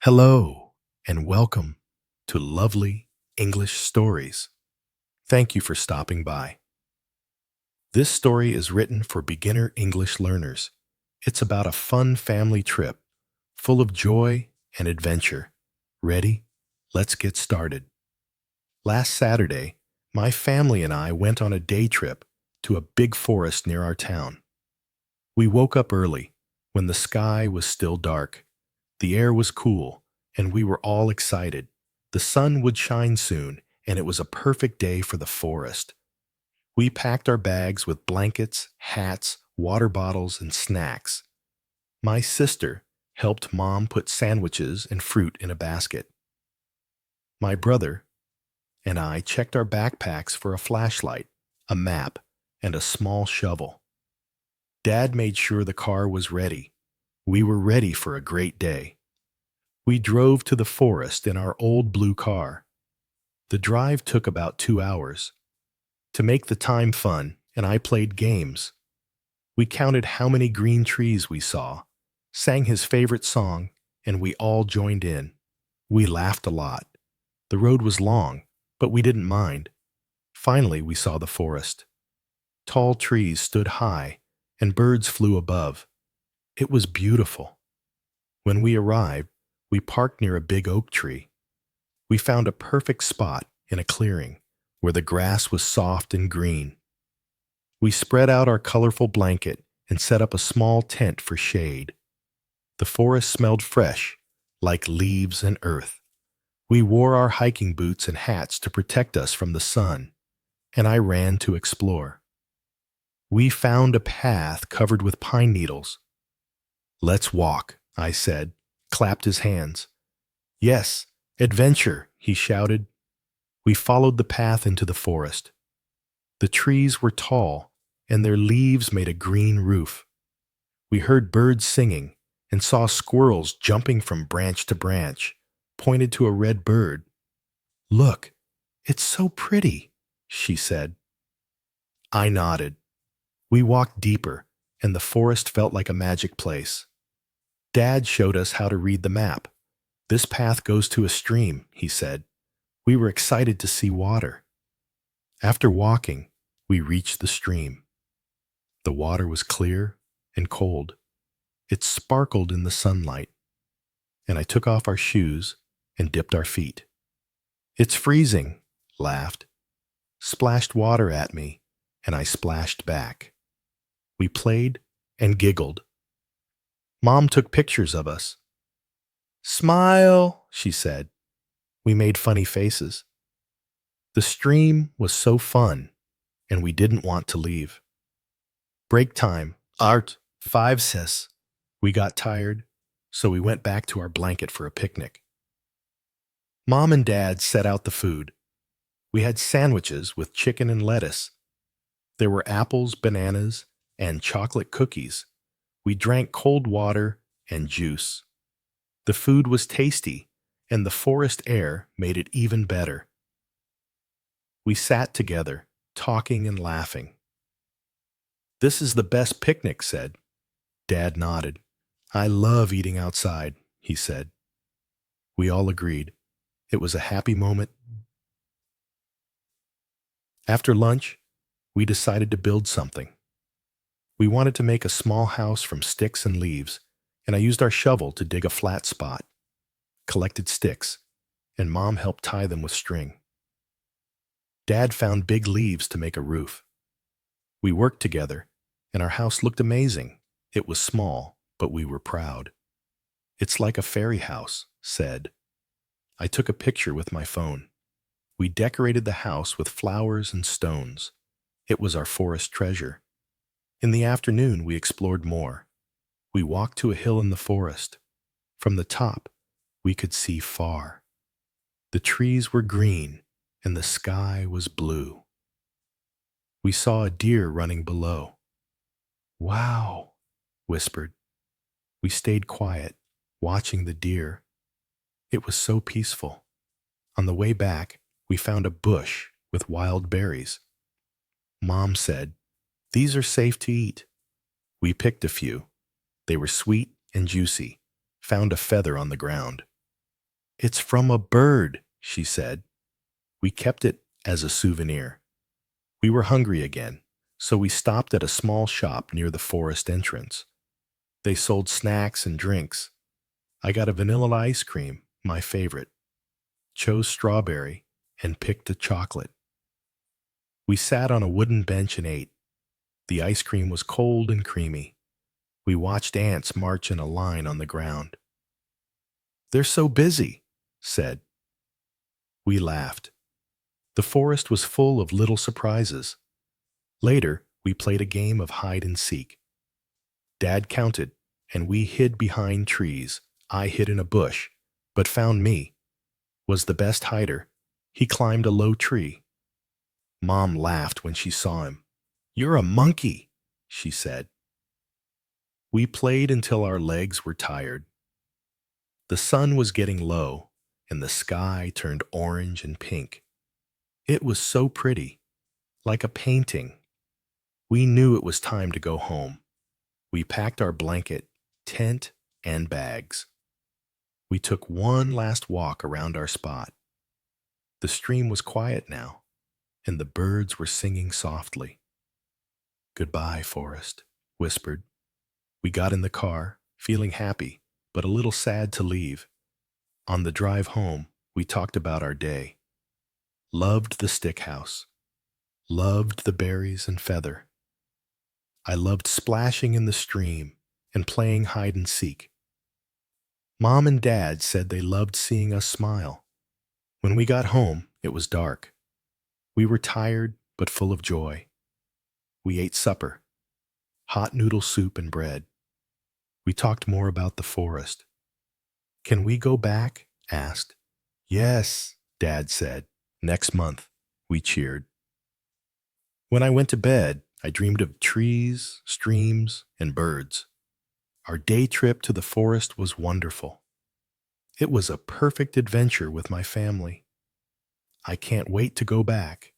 Hello, and welcome to Lovely English Stories. Thank you for stopping by. This story is written for beginner English learners. It's about a fun family trip full of joy and adventure. Ready? Let's get started. Last Saturday, my family and I went on a day trip to a big forest near our town. We woke up early when the sky was still dark. The air was cool, and we were all excited. The sun would shine soon, and it was a perfect day for the forest. We packed our bags with blankets, hats, water bottles, and snacks. My sister helped Mom put sandwiches and fruit in a basket. My brother and I checked our backpacks for a flashlight, a map, and a small shovel. Dad made sure the car was ready. We were ready for a great day. We drove to the forest in our old blue car. The drive took about 2 hours. To make the time fun, and I played games. We counted how many green trees we saw, sang his favorite song, and we all joined in. We laughed a lot. The road was long, but we didn't mind. Finally, we saw the forest. Tall trees stood high, and birds flew above. It was beautiful. When we arrived, we parked near a big oak tree. We found a perfect spot in a clearing where the grass was soft and green. We spread out our colorful blanket and set up a small tent for shade. The forest smelled fresh, like leaves and earth. We wore our hiking boots and hats to protect us from the sun, and I ran to explore. We found a path covered with pine needles. "Let's walk," I said, clapped his hands. "Yes, adventure," he shouted. We followed the path into the forest. The trees were tall, and their leaves made a green roof. We heard birds singing and saw squirrels jumping from branch to branch, pointed to a red bird. "Look, it's so pretty," she said. I nodded. We walked deeper, and the forest felt like a magic place. Dad showed us how to read the map. "This path goes to a stream," he said. We were excited to see water. After walking, we reached the stream. The water was clear and cold. It sparkled in the sunlight, and I took off our shoes and dipped our feet. "It's freezing," laughed, splashed water at me, and I splashed back. We played and giggled. Mom took pictures of us. "Smile," she said. We made funny faces. The stream was so fun, and we didn't want to leave. Break time. Art. 5 says. We got tired, so we went back to our blanket for a picnic. Mom and Dad set out the food. We had sandwiches with chicken and lettuce. There were apples, bananas, and chocolate cookies. We drank cold water and juice. The food was tasty, and the forest air made it even better. We sat together, talking and laughing. "This is the best picnic," said. Dad nodded. "I love eating outside," he said. We all agreed. It was a happy moment. After lunch, we decided to build something. We wanted to make a small house from sticks and leaves, and I used our shovel to dig a flat spot, collected sticks, and Mom helped tie them with string. Dad found big leaves to make a roof. We worked together, and our house looked amazing. It was small, but we were proud. "It's like a fairy house," said. I took a picture with my phone. We decorated the house with flowers and stones. It was our forest treasure. In the afternoon, we explored more. We walked to a hill in the forest. From the top, we could see far. The trees were green, and the sky was blue. We saw a deer running below. "Wow," whispered. We stayed quiet, watching the deer. It was so peaceful. On the way back, we found a bush with wild berries. Mom said, "These are safe to eat." We picked a few. They were sweet and juicy. Found a feather on the ground. It's from a bird, she said. We kept it as a souvenir. We were hungry again, so we stopped at a small shop near the forest entrance. They sold snacks and drinks. I got a vanilla ice cream, my favorite, chose strawberry, and picked a chocolate. We sat on a wooden bench and ate. The ice cream was cold and creamy. We watched ants march in a line on the ground. They're so busy, said. We laughed. The forest was full of little surprises. Later, we played a game of hide and seek. Dad counted, and we hid behind trees. I hid in a bush, but found me. Was the best hider. He climbed a low tree. Mom laughed when she saw him. You're a monkey, she said. We played until our legs were tired. The sun was getting low, and the sky turned orange and pink. It was so pretty, like a painting. We knew it was time to go home. We packed our blanket, tent, and bags. We took one last walk around our spot. The stream was quiet now, and the birds were singing softly. Goodbye, forest, whispered. We got in the car, feeling happy, but a little sad to leave. On the drive home, we talked about our day. Loved the stick house. Loved the berries and feather. I loved splashing in the stream and playing hide and seek. Mom and Dad said they loved seeing us smile. When we got home, it was dark. We were tired but full of joy. We ate supper, hot noodle soup and bread. We talked more about the forest. Can we go back? Asked. Yes, Dad said. Next month, we cheered. When I went to bed, I dreamed of trees, streams, and birds. Our day trip to the forest was wonderful. It was a perfect adventure with my family. I can't wait to go back.